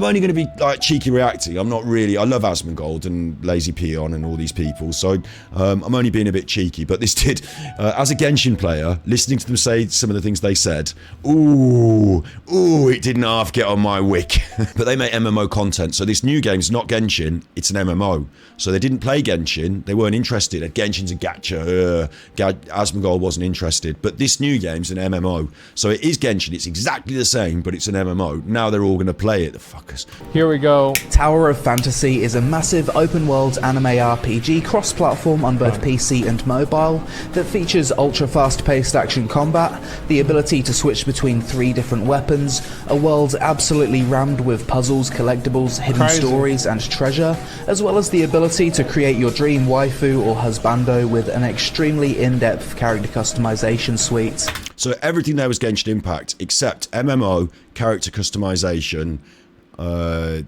I'm only going to be like cheeky reacting. I'm not really. I love Asmongold and TheLazyPeon and all these people, so I'm only being a bit cheeky. But this did, as a Genshin player, listening to them say some of the things they said, ooh, it didn't half get on my wick. But they make MMO content, so this new game's not Genshin, it's an MMO. So they didn't play Genshin, they weren't interested. Genshin's a gacha, Asmongold wasn't interested. But this new game's an MMO. So it is Genshin, it's exactly the same, but it's an MMO. Now they're all going to play it, the fuckers. Here we go. Tower of Fantasy is a massive open-world anime RPG cross-platform on both PC and mobile that features ultra-fast-paced action combat, the ability to switch between 3 different weapons, a world absolutely rammed with puzzles, collectibles, hidden stories, and treasure, as well as the ability to create your dream waifu or husbando with an extremely in-depth character customization suite. So everything there was Genshin Impact, except MMO, character customization, but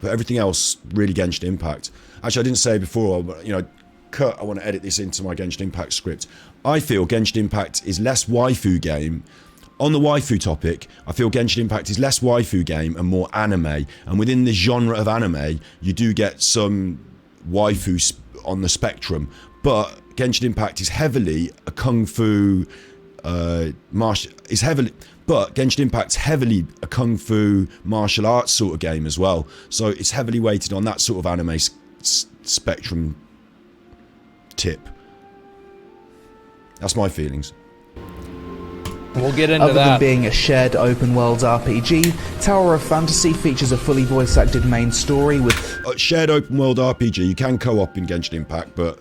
everything else really Genshin Impact. Actually, I didn't say before, you know, cut, I want to edit this into my Genshin Impact script. I feel Genshin Impact is less waifu game. On the waifu topic, I feel Genshin Impact is less waifu game and more anime. And within the genre of anime, you do get some waifu on the spectrum. But Genshin Impact is heavily a kung fu but Genshin Impact's heavily a kung fu martial arts sort of game as well. So it's heavily weighted on that sort of anime spectrum tip. That's my feelings. We'll get into that. Other than being a shared open-world RPG, Tower of Fantasy features a fully voice-acted main story with... shared open-world RPG, you can co-op in Genshin Impact, but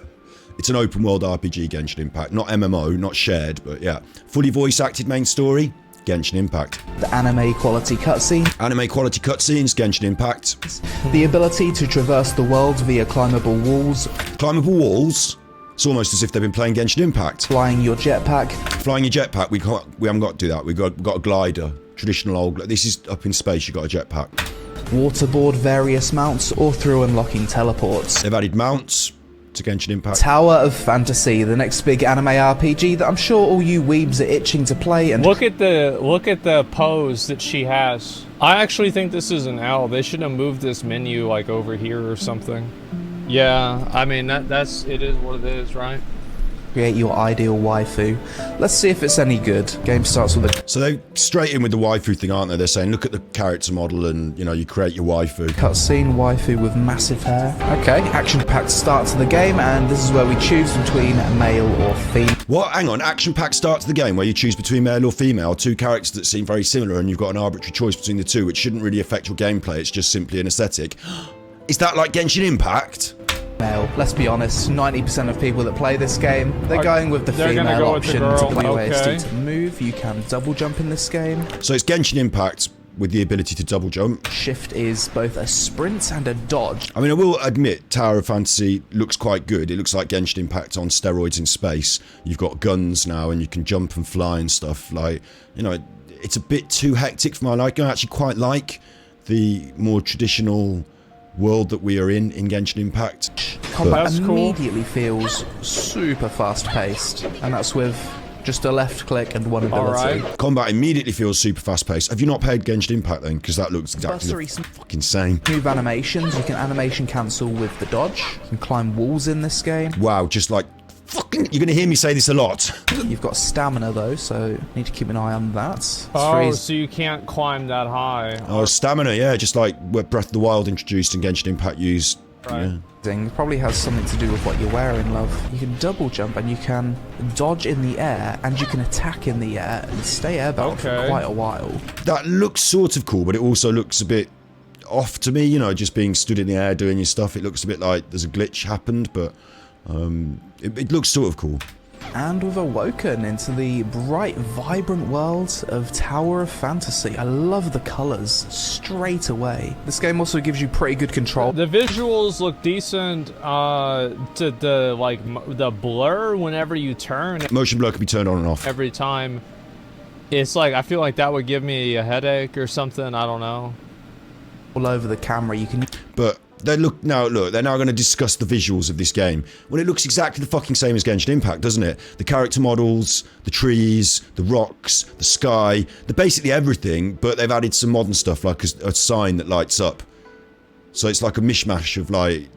it's an open-world RPG, Genshin Impact. Not MMO, not shared, but yeah. Fully voice-acted main story, Genshin Impact. The anime quality cutscene. Anime quality cutscenes, Genshin Impact. The ability to traverse the world via climbable walls. Climbable walls? It's almost as if they've been playing Genshin Impact. Flying your jetpack. Flying your jetpack, we haven't got to do that. We've got a glider. Traditional old, this is up in space, you've got a jetpack. Waterboard various mounts or through unlocking teleports. They've added mounts to Genshin Impact. Tower of Fantasy, the next big anime RPG that I'm sure all you weebs are itching to play. And look at the pose that she has. I actually think this is an L. They should have moved this menu like over here or something. Yeah, I mean it is what it is, right? Create your ideal waifu. Let's see if it's any good. Game starts with a... So they're straight in with the waifu thing, aren't they? They're saying, look at the character model and, you know, you create your waifu. Cutscene, waifu with massive hair. Okay, action-packed start to the game, and this is where we choose between male or female. What? Hang on, action-packed start to the game where you choose between male or female, 2 characters that seem very similar and you've got an arbitrary choice between the 2, which shouldn't really affect your gameplay, it's just simply an aesthetic. Is that like Genshin Impact? Let's be honest, 90% of people that play this game, they're going with the female option to play OSD to move. You can double jump in this game. So it's Genshin Impact with the ability to double jump. Shift is both a sprint and a dodge. I mean, I will admit, Tower of Fantasy looks quite good. It looks like Genshin Impact on steroids in space. You've got guns now and you can jump and fly and stuff. Like, you know, it's a bit too hectic for my liking. I actually quite like the more traditional world that we are in Genshin Impact. Combat immediately feels super fast-paced, and that's with just a left click and one ability. Right. Combat immediately feels super fast-paced. Have you not played Genshin Impact then? Because that looks exactly fucking same. Move animations. You can animation cancel with the dodge. You can climb walls in this game. Wow, just like fucking... You're going to hear me say this a lot. You've got stamina though, so need to keep an eye on that. Oh, so you can't climb that high. Oh, stamina, yeah, just like what Breath of the Wild introduced and Genshin Impact used. Right. Yeah. It probably has something to do with what you're wearing, love. You can double jump and you can dodge in the air and you can attack in the air and stay airbound for quite a while. That looks sort of cool, but it also looks a bit off to me, you know, just being stood in the air doing your stuff. It looks a bit like there's a glitch happened, but it looks sort of cool. And we've awoken into the bright, vibrant world of Tower of Fantasy. I love the colours straight away. This game also gives you pretty good control. The visuals look decent. To the blur whenever you turn. Motion blur can be turned on and off. Every time. It's like, I feel like that would give me a headache or something. I don't know. All over the camera, you can... But they're now going to discuss the visuals of this game. Well, it looks exactly the fucking same as Genshin Impact, doesn't it? The character models, the trees, the rocks, the sky, basically everything, but they've added some modern stuff like a sign that lights up. So it's like a mishmash of like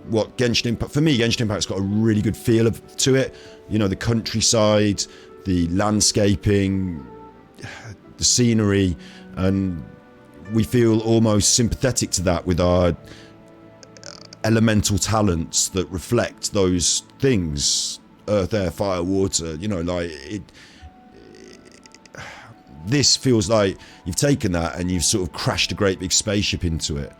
what Genshin Impact. For me, Genshin Impact's got a really good feel to it. You know, the countryside, the landscaping, the scenery, and we feel almost sympathetic to that with our elemental talents that reflect those things: earth, air, fire, water. You know, like this feels like you've taken that and you've sort of crashed a great big spaceship into it,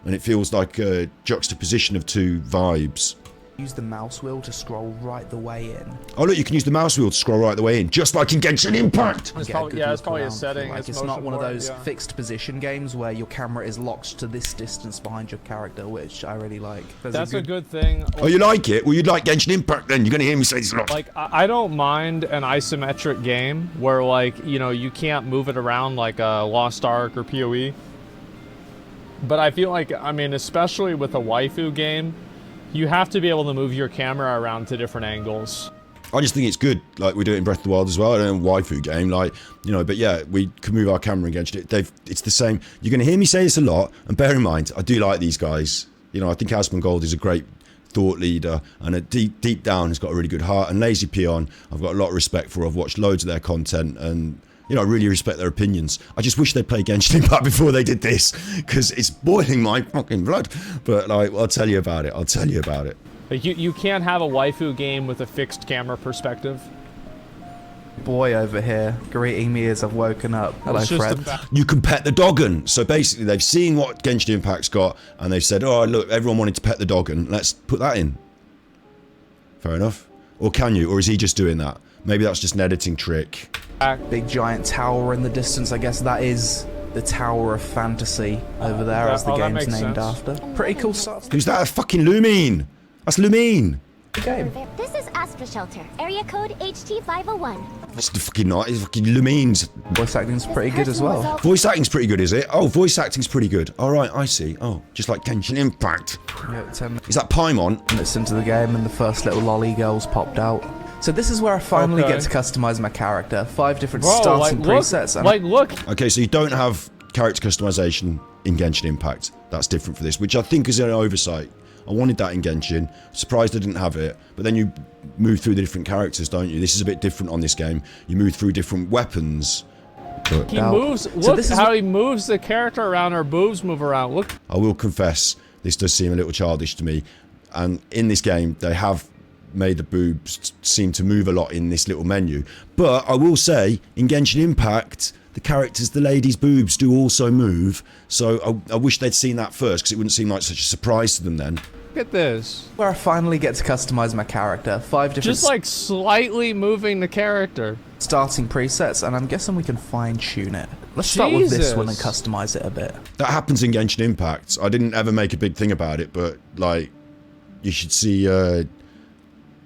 and it feels like a juxtaposition of two vibes. Use the mouse wheel to scroll right the way in. Oh look, you can use the mouse wheel to scroll right the way in, just like in Genshin Impact! It's probably a setting. Like, it's not one of those fixed position games where your camera is locked to this distance behind your character, which I really like. That's a good thing. Oh, you like it? Well, you'd like Genshin Impact then. You're gonna hear me say this a lot. Like, I don't mind an isometric game where, like, you know, you can't move it around like a Lost Ark or PoE. But I feel like, I mean, especially with a waifu game, you have to be able to move your camera around to different angles. I just think it's good, like we do it in Breath of the Wild as well. I don't know, waifu game, like, you know, but yeah, we can move our camera against it. It's the same. You're going to hear me say this a lot, and bear in mind, I do like these guys. You know, I think Asmongold is a great thought leader, and deep down has got a really good heart. And TheLazyPeon, I've got a lot of respect for. I've watched loads of their content, and you know, I really respect their opinions. I just wish they'd played Genshin Impact before they did this, because it's boiling my fucking blood. But like, I'll tell you about it. I'll tell you about it. Like, you can't have a waifu game with a fixed camera perspective. Boy over here greeting me as I've woken up. Hello, friend. You can pet the doggon. So basically, they've seen what Genshin Impact's got, and they've said, "Oh, look, everyone wanted to pet the doggon. Let's put that in." Fair enough. Or can you? Or is he just doing that? Maybe that's just an editing trick. Big giant tower in the distance. I guess that is the Tower of Fantasy over there, as the game's named after. Pretty cool stuff. Who's that? A fucking Lumine. That's Lumine. Game. This is Astra Shelter, area code HT501. That's the fucking not. It's fucking Lumine's. Voice acting's pretty good as well. Voice acting's pretty good, is it? Oh, voice acting's pretty good. All right, I see. Oh, just like Genshin Impact. Yeah, 10 Is that Paimon? minutes into the game, and the first little lolly girls popped out. So this is where I finally get to customize my character. 5 different starting presets. Look. Okay, so you don't have character customization in Genshin Impact. That's different for this, which I think is an oversight. I wanted that in Genshin. Surprised I didn't have it. But then you move through the different characters, don't you? This is a bit different on this game. You move through different weapons. But He moves. Look how he moves the character around. Her boobs move around. Look. I will confess, this does seem a little childish to me. And in this game, they have made the boobs seem to move a lot in this little menu. But I will say, in Genshin Impact, the characters, the ladies' boobs do also move. So I wish they'd seen that first, because it wouldn't seem like such a surprise to them then. Look at this. Where I finally get to customize my character. 5 different Just like slightly moving the character. starting presets, and I'm guessing we can fine tune it. Let's start with this one and customize it a bit. That happens in Genshin Impact. I didn't ever make a big thing about it, but like, you should see you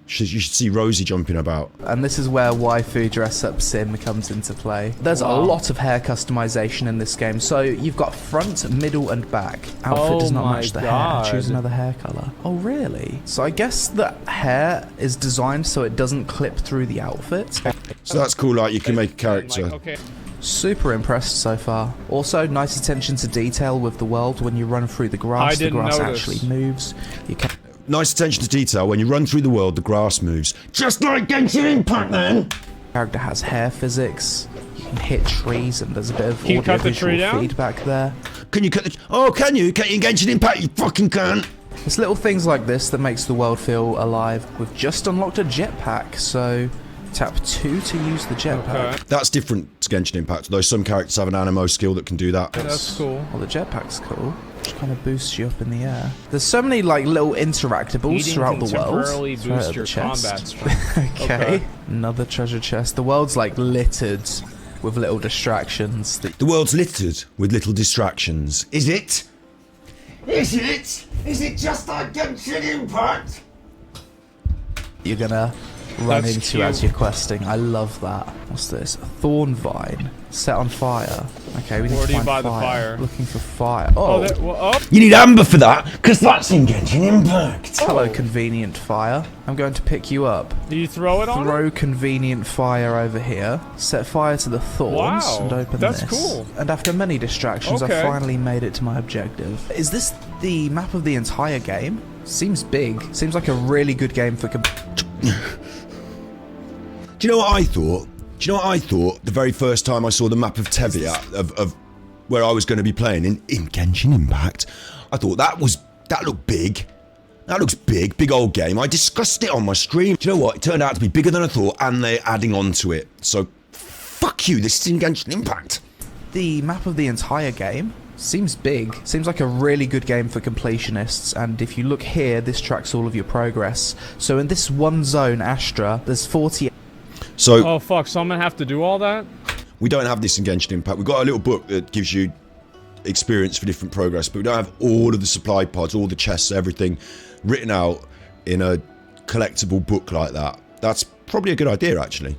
should see Rosie jumping about. And this is where waifu dress-up sim comes into play. There's a lot of hair customization in this game. So you've got front, middle, and back. Outfit does not match the hair. Choose another hair color. Oh, really? So I guess the hair is designed so it doesn't clip through the outfit. So that's cool, like you can make a character. Like, okay. Super impressed so far. Also, nice attention to detail with the world. When you run through the grass, the grass actually moves. You can Nice attention to detail. When you run through the world, the grass moves. Just like Genshin Impact, then! Character has hair physics. You can hit trees, and there's a bit of Can you cut the tree audio-visual down? feedback there. Can you cut the... Oh, can you? Can you in Genshin Impact? You fucking can't! It's little things like this that makes the world feel alive. We've just unlocked a jetpack, so tap 2 to use the jetpack. Okay. That's different to Genshin Impact, though some characters have an animo skill that can do that. That's cool. Well, the jetpack's cool. Just kind of boosts you up in the air. There's so many like little interactables throughout the world. Temporarily boost your combat strength. Okay. Another treasure chest. The world's like littered with little distractions. The world's littered with little distractions. Is it? Is it? Is it just like Genshin Impact? You're gonna run That's into cute. as you're questing. I love that. What's this? A thorn vine set on fire. Okay, we need Where to do you find buy the fire. fire? Looking for fire. Oh, You need amber for that, because that's in Genshin Impact. hello, convenient fire. I'm going to pick you up. do you throw it on? Throw convenient fire over here. Set fire to the thorns Wow, and open that's this. cool. And after many distractions, Okay. I finally made it to my objective. Is this the map of the entire game? Seems big. Seems like a really good game for. Do you know what I thought? Do you know what I thought the very first time I saw the map of Tevia, of where I was going to be playing in Genshin Impact? I thought that looked big. That looks big old game. I discussed it on my stream. Do you know what? It turned out to be bigger than I thought, and they're adding on to it. So, fuck you, this is in Genshin Impact. The map of the entire game seems big. Seems like a really good game for completionists, and if you look here, this tracks all of your progress. So in this one zone, Astra, there's 40... So, Oh fuck, so I'm gonna have to do all that? we don't have this in Genshin Impact. We've got a little book that gives you experience for different progress, but we don't have all of the supply pods, all the chests, everything written out in a collectible book like that. That's probably a good idea, actually.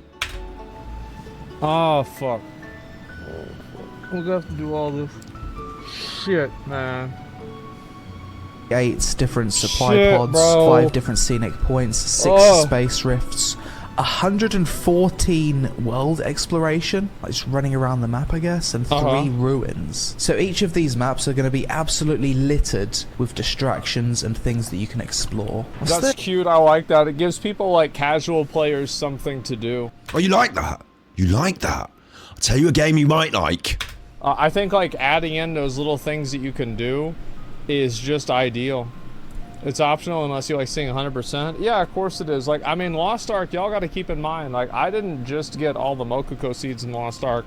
Oh fuck. We're gonna have to do all this. Shit, man. 8 different supply Shit, pods, bro. 5 different scenic points, 6 Oh. space rifts, 114 world exploration, like just running around the map, I guess, and 3 ruins. So each of these maps are going to be absolutely littered with distractions and things that you can explore. What's That's that? cute, I like that. It gives people like casual players something to do. Oh, you like that? You like that? I'll tell you a game you might like. I think like adding in those little things that you can do is just ideal. It's optional unless you like seeing 100%. Yeah, of course it is. Like, I mean, Lost Ark, y'all got to keep in mind, like, I didn't just get all the Mokoko seeds in Lost Ark.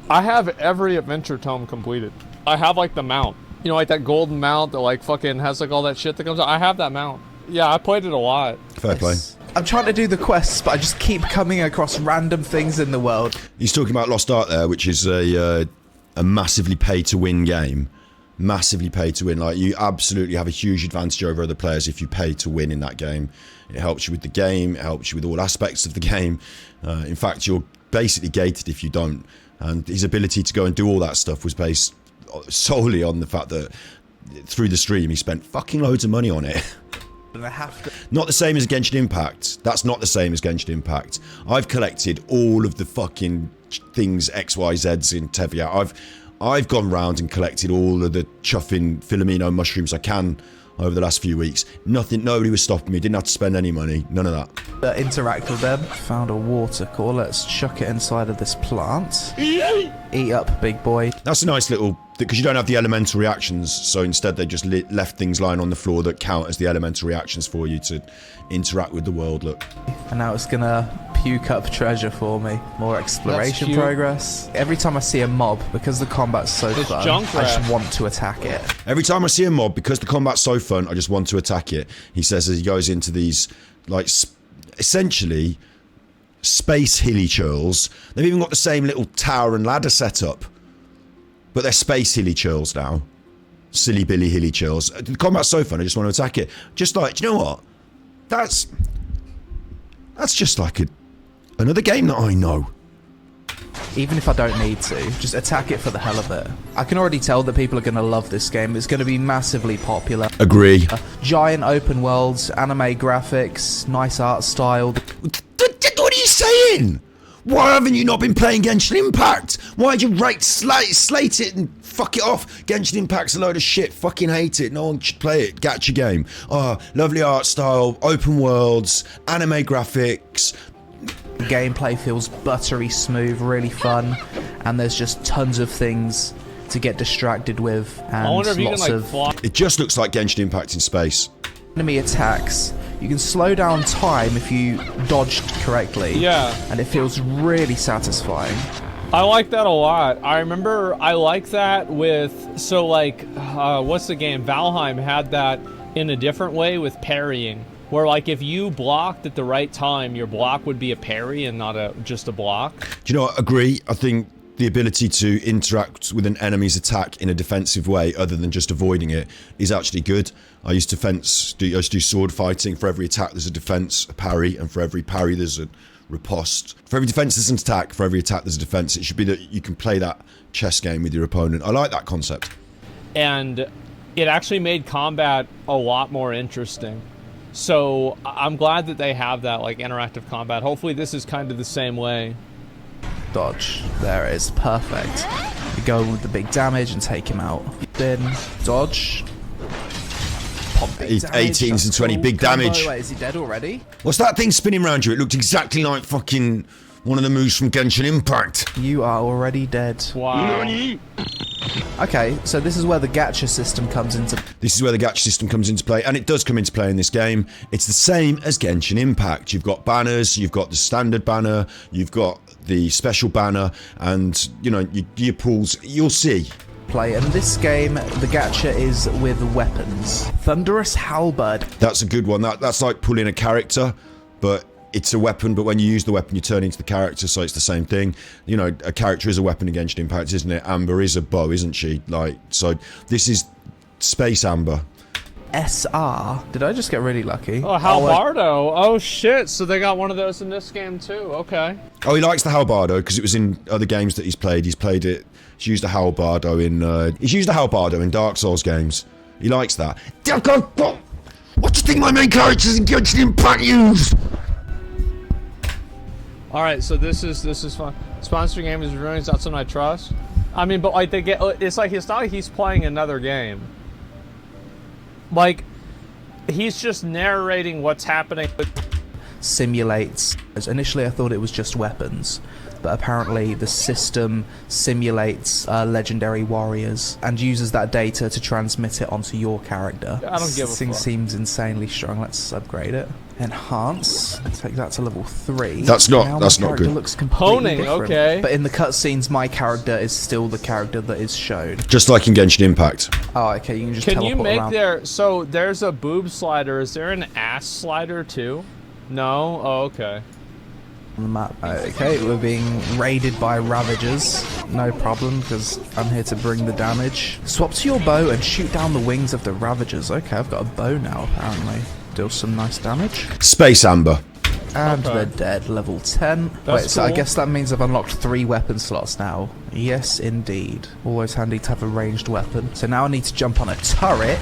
I have every adventure tome completed. I have like the mount. You know, like that golden mount that like fucking has like all that shit that comes out. I have that mount. Yeah, I played it a lot. Fair play. I'm trying to do the quests, but I just keep coming across random things in the world. He's talking about Lost Ark there, which is a massively pay-to-win game. Massively pay to win. Like, you absolutely have a huge advantage over other players if you pay to win in that game. It helps you with the game, it helps you with all aspects of the game. In fact, you're basically gated if you don't. And his ability to go and do all that stuff was based solely on the fact that through the stream he spent fucking loads of money on it. And I have to. Not the same as Genshin Impact. That's not the same as Genshin Impact. I've collected all of the fucking things XYZs in Tevia. I've gone round and collected all of the chuffing Philomeno mushrooms I can over the last few weeks. Nobody was stopping me. Didn't have to spend any money. None of that. Interact with them. Found a water core. Let's chuck it inside of this plant. Eat up, big boy. That's a nice little... Because you don't have the elemental reactions, so instead they just left things lying on the floor that count as the elemental reactions for you to interact with the world, look. And now it's gonna puke up treasure for me. More exploration cute. progress. Every time I see a mob, because the combat's so It's fun, junk I just rat. want to attack it. Every time I see a mob, because the combat's so fun, I just want to attack it. He says as he goes into these, like, essentially, space hilly churls. They've even got the same little tower and ladder set up. But they're space hilly churls now. Silly Billy hilly churls. The combat's so fun, I just want to attack it. Just like, do you know what? That's just like another game that I know. Even if I don't need to, just attack it for the hell of it. I can already tell that people are gonna love this game. It's gonna be massively popular. Agree. Giant open worlds, anime graphics, nice art style. What are you saying? Why haven't you not been playing Genshin Impact? Why'd you slate it and fuck it off? Genshin Impact's a load of shit. Fucking hate it. No one should play it. Gacha game. Oh, lovely art style, open worlds, anime graphics. The gameplay feels buttery smooth, really fun, and there's just tons of things to get distracted with, and I wonder if you can lots like of fly. It just looks like Genshin Impact in space. enemy attacks. You can slow down time if you dodged correctly. Yeah. And it feels really satisfying. I like that a lot. I remember I like that with, so like, what's the game? Valheim had that in a different way with parrying. Where like if you blocked at the right time, your block would be a parry and not just a block. Do you know what? Agree. I think the ability to interact with an enemy's attack in a defensive way other than just avoiding it is actually good. I used to do sword fighting. For every attack there's a defense, a parry, and for every parry there's a riposte. For every defense there's an attack, for every attack there's a defense. It should be that you can play that chess game with your opponent. I like that concept. And it actually made combat a lot more interesting. So I'm glad that they have that, like, interactive combat. Hopefully this is kind of the same way. Dodge. There it is. Perfect. You go with the big damage and take him out. Then dodge. Pop big damage. 18s and 20, big damage. Wait, is he dead already? What's that thing spinning around you? It looked exactly like fucking one of the moves from Genshin Impact. You are already dead. Wow. Okay, so this is where the gacha system comes into... This is where the gacha system comes into play, and it does come into play in this game. It's the same as Genshin Impact. You've got banners, you've got the standard banner, you've got the special banner, and, you know, your pools, you'll see. Play. In this game, the gacha is with weapons. Thunderous Halberd. That's a good one. That's like pulling a character, but it's a weapon, but when you use the weapon, you turn into the character, so it's the same thing. You know, a character is a weapon in Genshin Impact, isn't it? Amber is a bow, isn't she? Like, so this is Space Amber. SR. Did I just get really lucky? Oh, Halbardo. Oh, shit. So they got one of those in this game, too. Okay. Oh, he likes the Halbardo, because it was in other games that he's played. He's played it. He's used a Halbardo in Dark Souls games. He likes that. What do you think my main characters in Genshin Impact use? All right, so this is fun. Sponsor game is ruining. It's not something I trust. I mean, but like it's like it's not like he's playing another game. Like, he's just narrating what's happening. Simulates. Initially, I thought it was just weapons, but apparently the system simulates legendary warriors and uses that data to transmit it onto your character. I don't give a fuck. Seems insanely strong. Let's upgrade it. Enhance. Take that to level 3. That's not good. Looks completely Honing, different. okay. But in the cutscenes, my character is still the character that is shown. Just like in Genshin Impact. Oh, okay. You can just Can you teleport make around. so there's a boob slider. Is there an ass slider too? No? Oh, okay. On the map. Okay, we're being raided by Ravagers. No problem, because I'm here to bring the damage. Swap to your bow and shoot down the wings of the Ravagers. Okay, I've got a bow now, apparently. Deals some nice damage. Space Amber. And they're dead. Level 10. That's Wait, so I cool. guess that means I've unlocked 3 weapon slots now. Yes, indeed. Always handy to have a ranged weapon. So now I need to jump on a turret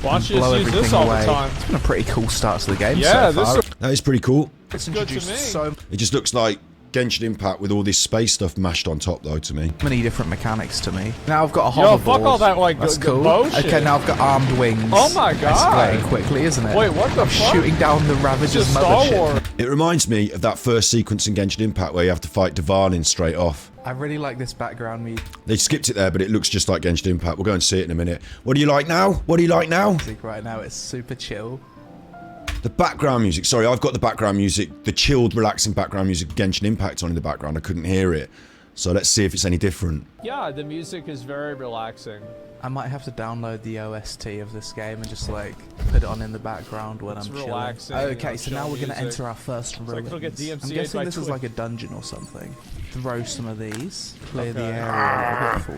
Watch and blow us use everything this all away. the time. It's been a pretty cool start to the game Yeah, so far. That is pretty cool. It's good to me. So It just looks like Genshin Impact with all this space stuff mashed on top, though, to me. many different mechanics to me. Now I've got a Yo, hoverboard. fuck all that, like, That's the cool. bow shit. Okay, now I've got armed wings. Oh my god. Escalating quickly, isn't it? Wait, what the fuck? Shooting down the Ravager's Just Star mothership. Wars. It reminds me of that first sequence in Genshin Impact where you have to fight Dvarnin straight off. I really like this background music They skipped it there, but it looks just like Genshin Impact. We'll go and see it in a minute. What do you like now? What do you like now? right now. It's super chill. The background music. Sorry, I've got the background music, the chilled, relaxing background music of Genshin Impact on in the background. I couldn't hear it. So let's see if it's any different. Yeah, the music is very relaxing. I might have to download the OST of this game and just like put it on in the background when It's I'm chilling. relaxing, Okay, you know, so now chill we're gonna music. enter our first like ruins. it'll get I'm DMCA'd guessing by this is Twitch. like a dungeon or something. Throw some of these, clear the Okay. area a little bit for